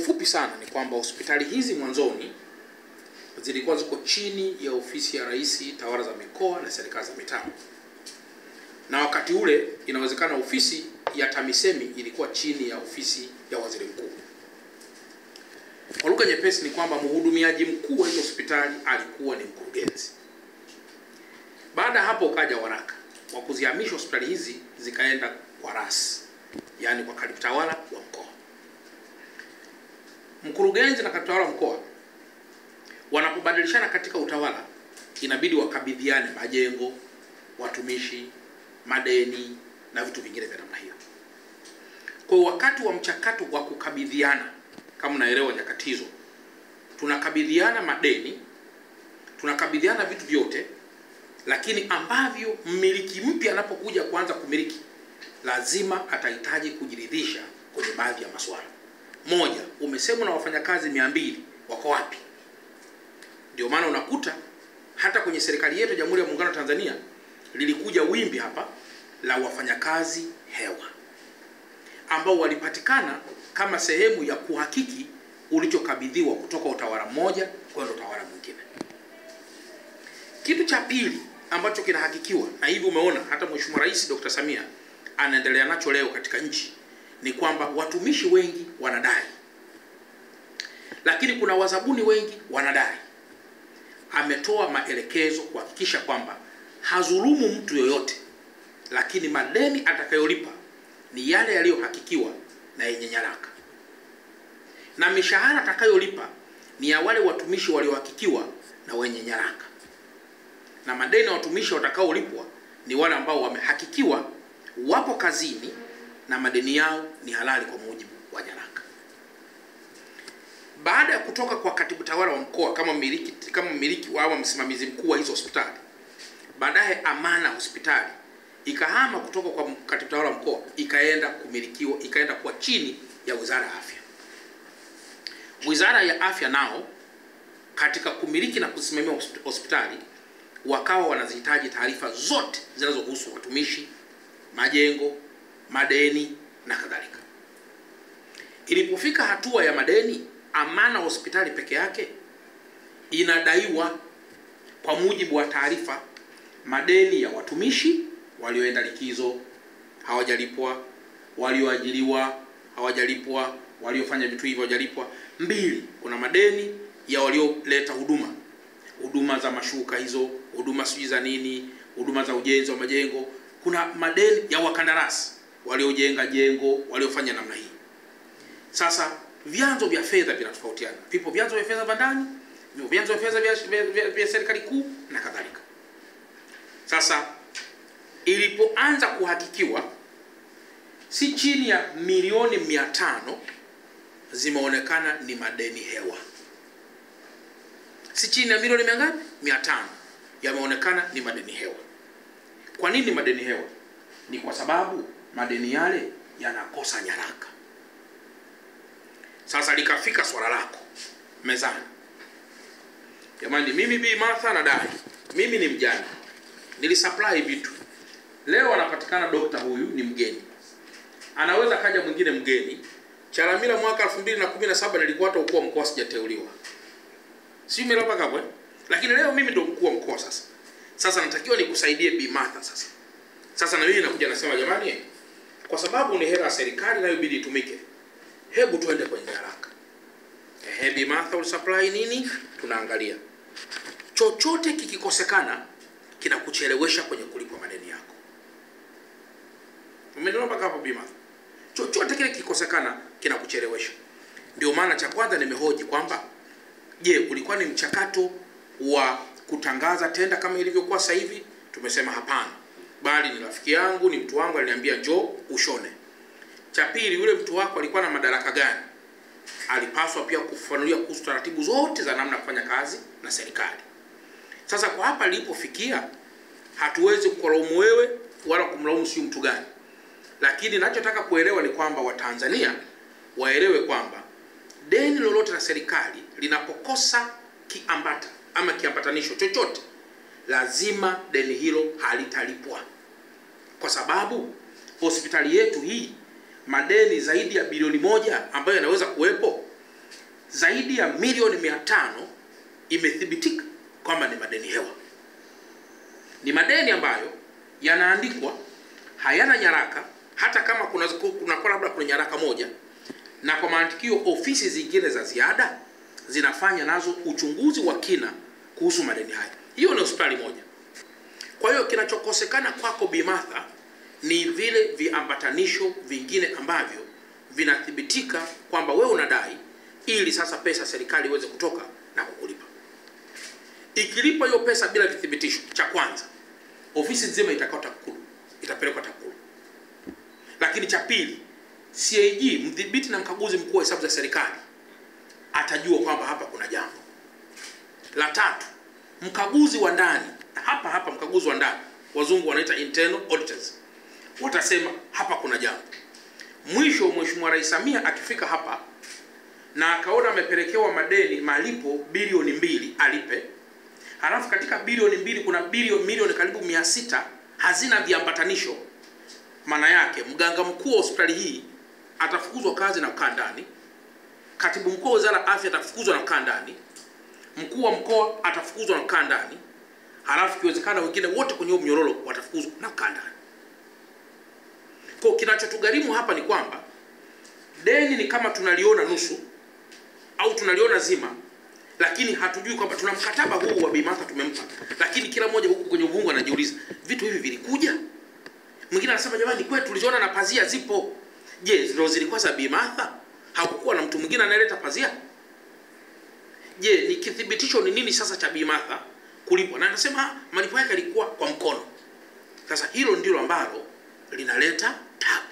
ufupi sana ni kwamba hospitali hizi mwanzoni zilikuwa ziko chini ya ofisi ya Rais, tawala za mikoa na serikali za mitaa. Na wakati ule inawezekana ofisi ya TAMISEMI ilikuwa chini ya ofisi ya Waziri Mkuu. Kwa lugha nyepesi ni kwamba mhudumiaji mkuu wa hizo hospitali alikuwa ni mkurugenzi. Baada hapo ukaja waraka wa kuzihamisha hospitali hizi zikaenda kwa RAS, yani kwa katibu tawala wa mkoa. Mkurugenzi na katibu tawala wa mkoa wanapobadilishana katika utawala, inabidi wakabidhiane majengo, watumishi, madeni na vitu vingine vya namna hiyo. Kwa wakati wa mchakato wa kukabidhiana, kama unaelewa nyakati hizo, tunakabidhiana madeni, tunakabidhiana vitu vyote, lakini ambavyo mmiliki mpya anapokuja kuanza kumiliki lazima atahitaji kujiridhisha kwenye baadhi ya masuala. Moja, umesemwa na wafanyakazi 200 wako wapi? Ndio maana unakuta hata kwenye serikali yetu Jamhuri ya Muungano wa Tanzania lilikuja wimbi hapa la wafanyakazi hewa ambao walipatikana kama sehemu ya kuhakiki ulichokabidhiwa kutoka utawala mmoja kwenda utawala mwingine. Kitu cha pili ambacho kinahakikiwa, na hivi umeona hata Mheshimiwa Rais Dr. Samia anaendelea nacho leo katika nchi, ni kwamba watumishi wengi wanadai, lakini kuna wazabuni wengi wanadai. Ametoa maelekezo kuhakikisha kwamba hazulumu mtu yoyote, lakini madeni atakayolipa ni yale yaliyohakikiwa na yenye nyaraka, na mishahara atakayolipa ni ya wale watumishi waliohakikiwa na wenye nyaraka, na madeni ya watumishi watakaolipwa ni wale ambao wamehakikiwa wapo kazini na madeni yao ni halali kwa mujibu wa nyaraka. Baada ya kutoka kwa katibu tawala wa mkoa kama mmiliki au msimamizi mkuu wa hizo hospitali, baadaye amana hospitali ikahama kutoka kwa katibu tawala wa mkoa ikaenda kuwa chini ya Wizara ya Afya. Wizara ya Afya nao katika kumiliki na kusimamia hospitali wakawa wanazihitaji taarifa zote zinazohusu watumishi, majengo, madeni na kadhalika. Ilipofika hatua ya madeni, amana hospitali peke yake inadaiwa kwa mujibu wa taarifa madeni ya watumishi walioenda likizo hawajalipwa, walioajiriwa hawajalipwa, waliofanya vitu hivyo hawajalipwa. 2, kuna madeni ya walioleta huduma za mashuka hizo, huduma siji za nini, huduma za ujenzi wa majengo. Kuna madeni ya wakandarasi waliojenga jengo, waliofanya namna hii. Sasa vyanzo vya fedha vinatofautiana. Vipo vyanzo vya fedha vya ndani, vipo vyanzo vya fedha vya serikali kuu na kadhalika. Sasa ilipoanza kuhakikiwa, si chini ya milioni 500 zimeonekana ni madeni hewa. Si chini ya milioni 500 yameonekana ni madeni hewa. Kwa nini madeni hewa? Ni kwa sababu madeni yale yanakosa nyaraka. Sasa likafika swala lako mezani. Jamani, mimi Bi Martha nadai, mimi ni mjane, nilisupply vitu. Leo anapatikana dokta huyu ni mgeni. Anaweza kaja mwingine mgeni. Chalamila mwaka 2017 nilikuwa hata ukuu wa mkoa sijateuliwa. Si umeelewa hapo? Lakini leo mimi ndo mkuu wa mkoa sasa. Sasa natakiwa nikusaidie Bi Martha sasa. Sasa na mimi nakuja nasema jamani, kwa sababu ni hela ya serikali na ibidi itumike, hebu tuende kwenye nyaraka. Bi Martha ulisupply nini? Tunaangalia. Chochote kikikosekana kinakuchelewesha kwenye kulipwa madeni yako. Umeelewa mpaka hapo Bi Martha? Chochote kile kikosekana kinakuchelewesha. Ndio maana cha kwanza nimehoji kwamba je, ulikuwa ni mchakato wa kutangaza tenda kama ilivyokuwa sasa hivi? Tumesema hapana. Bali ni rafiki yangu, ni mtu wangu aliniambia njoo ushone. Cha pili, yule mtu wako alikuwa na madaraka gani? Alipaswa pia kufafanulia kuhusu taratibu zote za namna kufanya kazi na serikali. Sasa kwa hapa lilipofikia, hatuwezi kukulaumu wewe wala kumlaumu si mtu gani. Lakini ninachotaka kuelewa ni kwamba Watanzania waelewe kwamba deni lolote la serikali linapokosa kiambata ama kiambatanisho chochote, lazima deni hilo halitalipwa. Kwa sababu hospitali yetu hii madeni zaidi ya bilioni 1 ambayo yanaweza kuwepo zaidi ya milioni 500 imethibitika kwamba ni madeni hewa. Ni madeni ambayo yanaandikwa, hayana nyaraka, hata kama kuna labda kuna nyaraka moja, na kwa mantikio ofisi zingine za ziada zinafanya nazo uchunguzi wa kina kuhusu madeni haya. Hiyo ni hospitali moja. Kwa hiyo kinachokosekana kwako Bi Martha ni vile viambatanisho vingine ambavyo vinathibitika kwamba wewe unadai, ili sasa pesa serikali iweze kutoka na kukulipa. Ikilipa hiyo pesa bila kithibitisho, cha kwanza, ofisi nzima itakao TAKUKURU, itapelekwa TAKUKURU. Lakini cha pili, CAG, mdhibiti na mkaguzi mkuu wa hesabu za serikali, atajua kwamba hapa kuna jambo. La tatu, mkaguzi wa ndani, hapa mkaguzi wa ndani, wazungu wanaita internal auditors, watasema hapa kuna jambo. Mwisho, Mheshimiwa Rais Samia akifika hapa na akaona amepelekewa madeni malipo bilioni 2 alipe, halafu katika bilioni 2 kuna milioni karibu 600 hazina viambatanisho, maana yake mganga mkuu wa hospitali hii atafukuzwa kazi na kukaa ndani, katibu mkuu wa Wizara ya Afya atafukuzwa na kukaa ndani, mkuu wa mkoa atafukuzwa na kukaa ndani, halafu kiwezekana wengine wote kwenye mnyororo watafukuzwa na kukaa ndani. Kwa kinachotugharimu hapa ni kwamba deni ni kama tunaliona nusu au tunaliona zima, lakini hatujui kwamba tuna mkataba huu wa Bi Martha tumempa, lakini kila mmoja huku kwenye uvungu anajiuliza, vitu hivi vilikuja? Mwingine anasema jamani, kwetu tuliziona na pazia zipo. Je, zilikuwa za Bi Martha? Hakukuwa na mtu mwingine anayeleta pazia? Je, ni kithibitisho ni nini sasa cha Bi Martha kulipwa? Na anasema malipo yake yalikuwa kwa mkono. Sasa hilo ndilo ambalo linaleta tabu.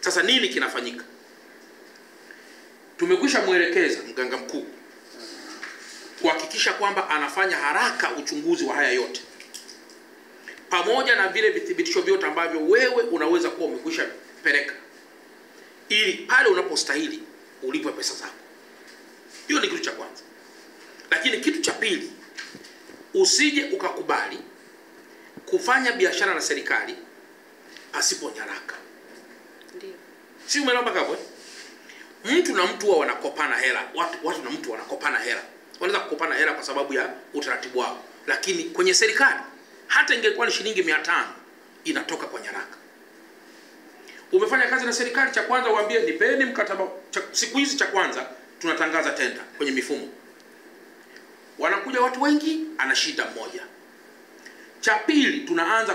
Sasa nini kinafanyika? Tumekwisha mwelekeza mganga mkuu kuhakikisha kwamba anafanya haraka uchunguzi wa haya yote, pamoja na vile vithibitisho vyote ambavyo wewe unaweza kuwa umekwisha peleka, ili pale unapostahili ulipwe pesa zako. Hiyo ni kitu cha kwanza. Lakini kitu cha pili, usije ukakubali kufanya biashara na serikali pasipo nyaraka. Ndio. Si umeelewa hapo? Mtu na mtu wanakopana hela, watu na mtu wanakopana hela. Wanaweza kukopana hela kwa sababu ya utaratibu wao. Lakini kwenye serikali, hata ingekuwa ni shilingi 500, inatoka kwa nyaraka. Umefanya kazi na serikali, cha kwanza uambie nipeni mkataba. Siku hizi cha kwanza tunatangaza tenda kwenye mifumo. Wanakuja watu wengi, ana shida mmoja. Cha pili, tunaanza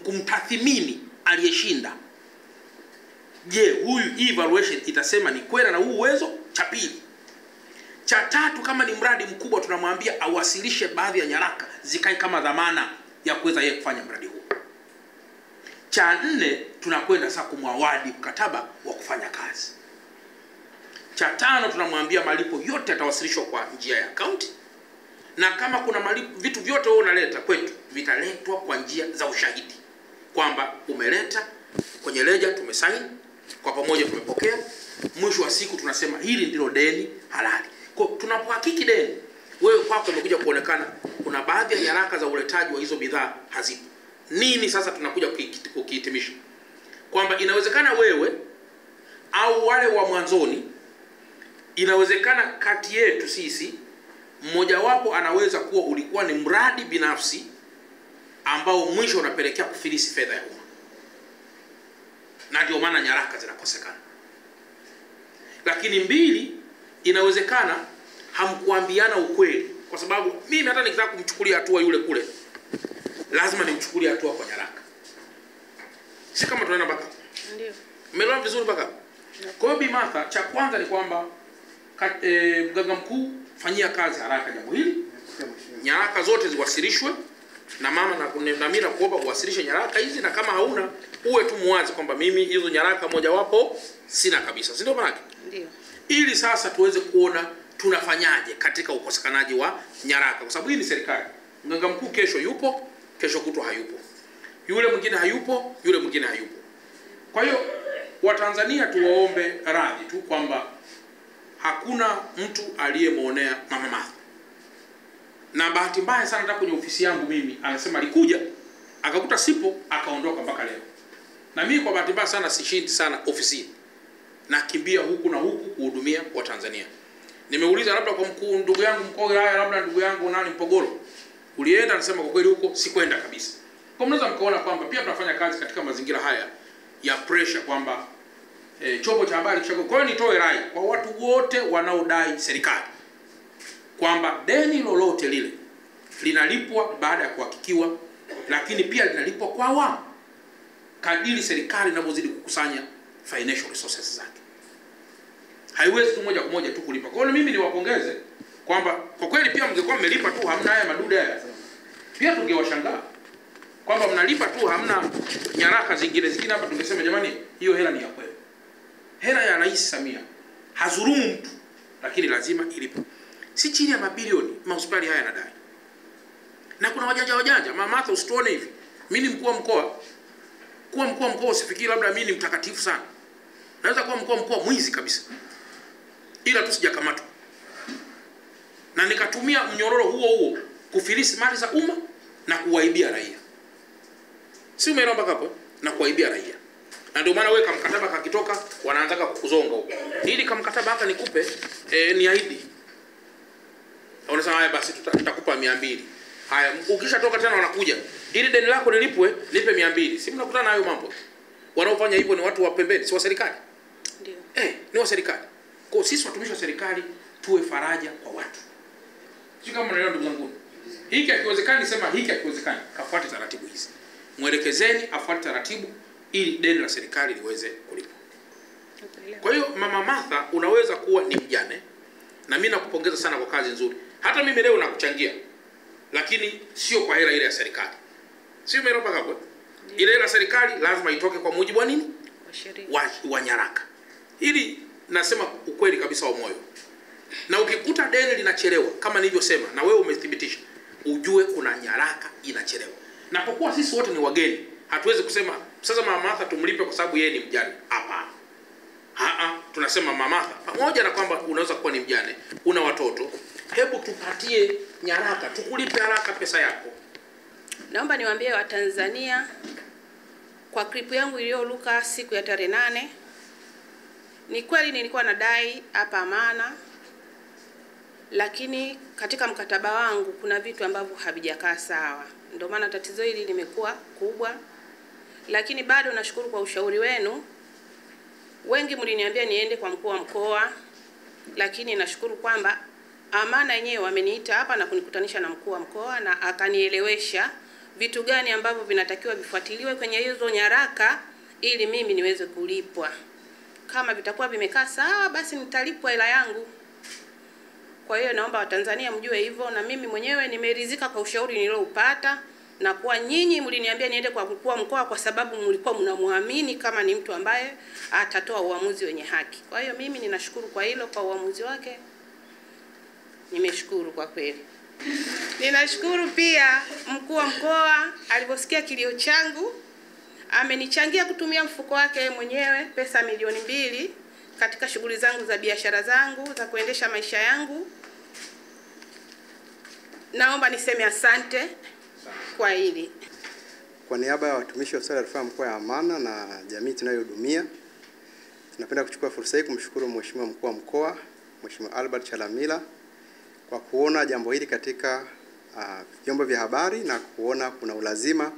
kumtathimini aliyeshinda. Je, huyu evaluation itasema ni kweli na huu uwezo? Cha pili. Cha tatu, kama ni mradi mkubwa tunamwambia awasilishe baadhi ya nyaraka zikae kama dhamana ya kuweza yeye kufanya mradi huu. Cha nne, tunakwenda sasa kumwawadi mkataba wa kufanya kazi. Cha tano, tunamwambia malipo yote yatawasilishwa kwa njia ya account, na kama kuna malipo, vitu vyote wewe unaleta kwetu vitaletwa kwa njia za ushahidi kwamba umeleta kwenye ledger, tumesign kwa pamoja, tumepokea. Mwisho wa siku tunasema hili ndilo deni halali. Kwa tunapohakiki deni, wewe kwako umekuja kuonekana kuna baadhi ya nyaraka za uletaji wa hizo bidhaa hazipo. Nini sasa tunakuja kukihitimisha? Kwamba inawezekana wewe au wale wa mwanzoni, inawezekana kati yetu sisi mmoja wapo anaweza kuwa ulikuwa ni mradi binafsi ambao mwisho unapelekea kufilisi fedha ya umma, na ndio maana nyaraka zinakosekana. Lakini mbili, inawezekana hamkuambiana ukweli, kwa sababu mimi hata nikitaka kumchukulia hatua yule kule lazima nimchukulie hatua kwa nyaraka. Si kama tunaenda mpaka. Ndio. Umeelewa vizuri mpaka? Kwa hiyo Bi Martha, cha kwanza ni kwamba mganga mkuu, fanyia kazi haraka jambo hili. Nyaraka zote ziwasilishwe, na mama na mimi nakuomba uwasilishe nyaraka hizi, na kama hauna uwe tu muwazi kwamba mimi hizo nyaraka moja wapo sina kabisa. Si ndio maana? Ndio. Ili sasa tuweze kuona tunafanyaje katika ukosekanaji wa nyaraka, kwa sababu hii ni serikali. Mganga mkuu kesho yupo, kesho kutwa hayupo. Yule mwingine hayupo, yule mwingine hayupo. Kwa hiyo Watanzania tuwaombe radhi tu kwamba hakuna mtu aliyemuonea Mama Martha. Na bahati mbaya sana hata kwenye ofisi yangu mimi anasema alikuja akakuta sipo akaondoka mpaka leo. Na mimi kwa bahati mbaya sana sishindi sana ofisini. na kimbia huku na huku kuhudumia Watanzania. Nimeuliza labda kwa mkuu, ndugu yangu mkuu wa wilaya, labda ndugu yangu nani Mpogolo, ulienda? Anasema kwa kweli huko sikwenda kabisa. Kwa mnaweza mkaona kwamba pia tunafanya kazi katika mazingira haya ya pressure kwamba chombo cha habari kisha. Kwa hiyo nitoe rai kwa watu wote wanaodai serikali kwamba deni lolote lile linalipwa baada ya kuhakikiwa, lakini pia linalipwa kwa awamu kadiri serikali inavyozidi kukusanya financial resources zake. Haiwezi tu moja kwa moja tu kulipa. Kwa hiyo mimi niwapongeze kwamba kwa kweli pia mngekuwa mmelipa tu hamna haya madude haya, pia tungewashangaa kwamba mnalipa tu hamna nyaraka zingine hapa, tungesema jamani, hiyo hela ni ya kweli. Hela ya Rais Samia hazurumu mtu, lakini lazima ilipo. Si chini ya mabilioni mahospitali haya yanadai. Na kuna wajanja Mama Martha, usituone hivi. Mimi ni mkuu wa mkoa. Kuwa mkuu wa mkoa usifikiri labda mimi ni mtakatifu sana. Naweza kuwa mkuu wa mkoa mwizi kabisa, ila tu sijakamatwa na nikatumia mnyororo huo kufilisi mali za umma na kuwaibia raia. Si umeelewa mpaka hapo? Na kuwaibia raia. Na ndio maana wewe kamkataba kakitoka wanaanza kukuzonga huko. Ili kamkataba haka nikupe ni ahidi. Unasema haya basi tutakupa 200. Haya ukishatoka tena wanakuja, ili deni lako lilipwe nipe 200. Si mnakutana hayo mambo? Wanaofanya hivyo ni watu wa pembeni, si wa serikali. Ndio. Ni wa serikali. Kwa sisi watumishi wa serikali tuwe faraja kwa watu. Sio kama mnaelewa ndugu zangu. Hiki hakiwezekani, sema hiki hakiwezekani. Kafuate taratibu hizi. Mwelekezeni afuate taratibu ili deni la serikali liweze kulipwa. Kwa hiyo Mama Martha, unaweza kuwa ni mjane, na mimi nakupongeza sana kwa kazi nzuri. Hata mimi leo nakuchangia, lakini sio kwa hela ile ya serikali. Sio umeelewa mpaka hapo? Ile hela ya serikali lazima itoke kwa mujibu wa nini? Wa sheria. Wa nyaraka. Ili nasema ukweli kabisa wa moyo. Na ukikuta deni linachelewa kama nilivyosema na wewe umethibitisha, ujue kuna nyaraka inachelewa. Na kwa kuwa sisi wote ni wageni, hatuwezi kusema sasa Mama Martha tumlipe kwa sababu yeye ni mjane. Hapana. Tunasema Mama Martha, pamoja na kwamba unaweza kuwa ni mjane, una watoto, hebu tupatie nyaraka, tukulipe haraka pesa yako. Naomba niwaambie Watanzania, kwa clip yangu iliyoruka siku ya tarehe 8, ni kweli nilikuwa nadai hapa amana, lakini katika mkataba wangu kuna vitu ambavyo havijakaa sawa. Ndio maana tatizo hili limekuwa kubwa. Lakini bado nashukuru kwa ushauri wenu. Wengi mliniambia niende kwa mkuu wa mkoa, lakini nashukuru kwamba amana yenyewe wameniita hapa na kunikutanisha na mkuu wa mkoa na akanielewesha vitu gani ambavyo vinatakiwa vifuatiliwe kwenye hizo nyaraka ili mimi niweze kulipwa. Kama vitakuwa vimekaa sawa, basi nitalipwa hela yangu. Kwa hiyo naomba Watanzania mjue hivyo, na mimi mwenyewe nimeridhika kwa ushauri nilioupata, na kwa nyinyi mliniambia niende kwa mkuu wa mkoa kwa sababu mlikuwa mnamwamini kama ni mtu ambaye atatoa uamuzi wenye haki. Kwa hiyo mimi ninashukuru kwa hilo, kwa uamuzi wake. Nimeshukuru kwa kweli. Ninashukuru pia mkuu wa mkoa aliposikia kilio changu, amenichangia kutumia mfuko wake mwenyewe pesa milioni 2 katika shughuli zangu za biashara zangu za kuendesha maisha yangu. Naomba niseme asante kwa hili. Kwa niaba ya watumishi wa hospitali ya rufaa mkoa ya Amana na jamii tunayohudumia, tunapenda kuchukua fursa hii kumshukuru Mheshimiwa mkuu wa mkoa, Mheshimiwa Albert Chalamila, kwa kuona jambo hili katika vyombo vya habari na kuona kuna ulazima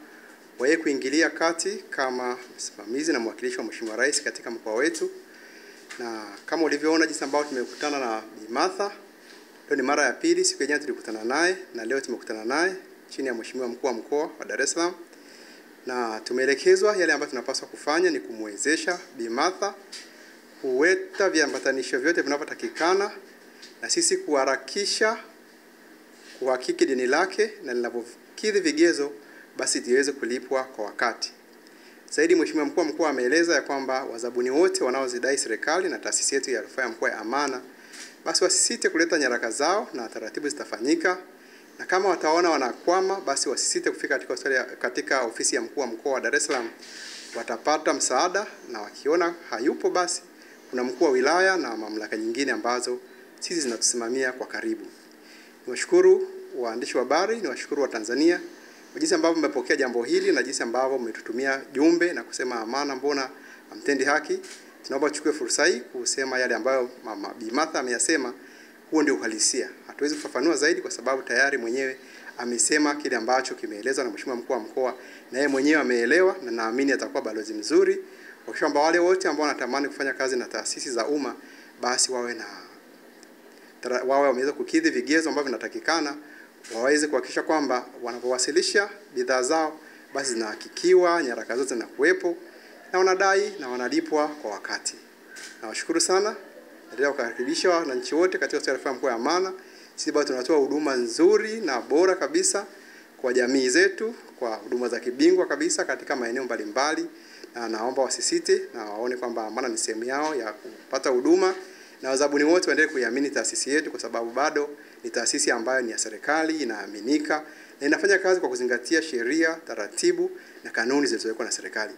wa yeye kuingilia kati kama msimamizi na mwakilishi wa Mheshimiwa Rais katika mkoa wetu. Na kama ulivyoona jinsi ambao tumekutana na Bi Martha, leo ni mara ya pili. Siku ya jana tulikutana naye na leo tumekutana naye chini ya Mheshimiwa mkuu wa mkoa wa Dar es Salaam, na tumeelekezwa yale ambayo tunapaswa kufanya ni kumwezesha Bi Martha kuweka viambatanisho vyote vinavyotakikana na sisi kuharakisha kuhakiki deni lake, na linapokidhi vigezo basi liweze kulipwa kwa wakati. Zaidi, Mheshimiwa mkuu wa mkoa ameeleza ya kwamba wazabuni wote wanaozidai serikali na taasisi yetu ya rufaa ya mkoa ya Amana basi wasisite kuleta nyaraka zao na taratibu zitafanyika, na kama wataona wanakwama basi wasisite kufika katika ofisi ya mkuu wa mkoa wa Dar es Salaam, watapata msaada, na wakiona hayupo basi kuna mkuu wa wilaya na mamlaka nyingine ambazo sisi zinatusimamia kwa karibu. Niwashukuru waandishi wa habari, niwashukuru wa Tanzania kwa jinsi ambavyo mmepokea jambo hili na jinsi ambavyo mmetutumia jumbe na kusema Amana mbona amtendi haki. Tunaomba tuchukue fursa hii kusema yale ambayo Mama Bi Martha ameyasema, huo ndio uhalisia. Hatuwezi kufafanua zaidi kwa sababu tayari mwenyewe amesema kile ambacho kimeelezwa na Mheshimiwa Mkuu wa Mkoa, na yeye mwenyewe ameelewa, na naamini atakuwa balozi mzuri kwa kwamba wale wote ambao wanatamani kufanya kazi na taasisi za umma basi wawe wameweza kukidhi vigezo ambavyo vinatakikana, waweze kuhakikisha kwamba wanapowasilisha bidhaa zao basi zinahakikiwa, nyaraka zote zinakuwepo na wanadai na wanalipwa kwa wakati. Nawashukuru sana. Nataka kukaribisha wananchi wote katika hospitali ya rufaa mkoa ya Amana. Sisi bado tunatoa huduma nzuri na bora kabisa kwa jamii zetu, kwa huduma za kibingwa kabisa katika maeneo mbalimbali, na naomba wasisite na waone kwamba Amana ni sehemu yao ya kupata huduma, na wazabuni wote waendelee kuiamini taasisi yetu kwa sababu bado ni taasisi ambayo ni ya serikali, inaaminika na inafanya kazi kwa kuzingatia sheria, taratibu na kanuni zilizowekwa na serikali.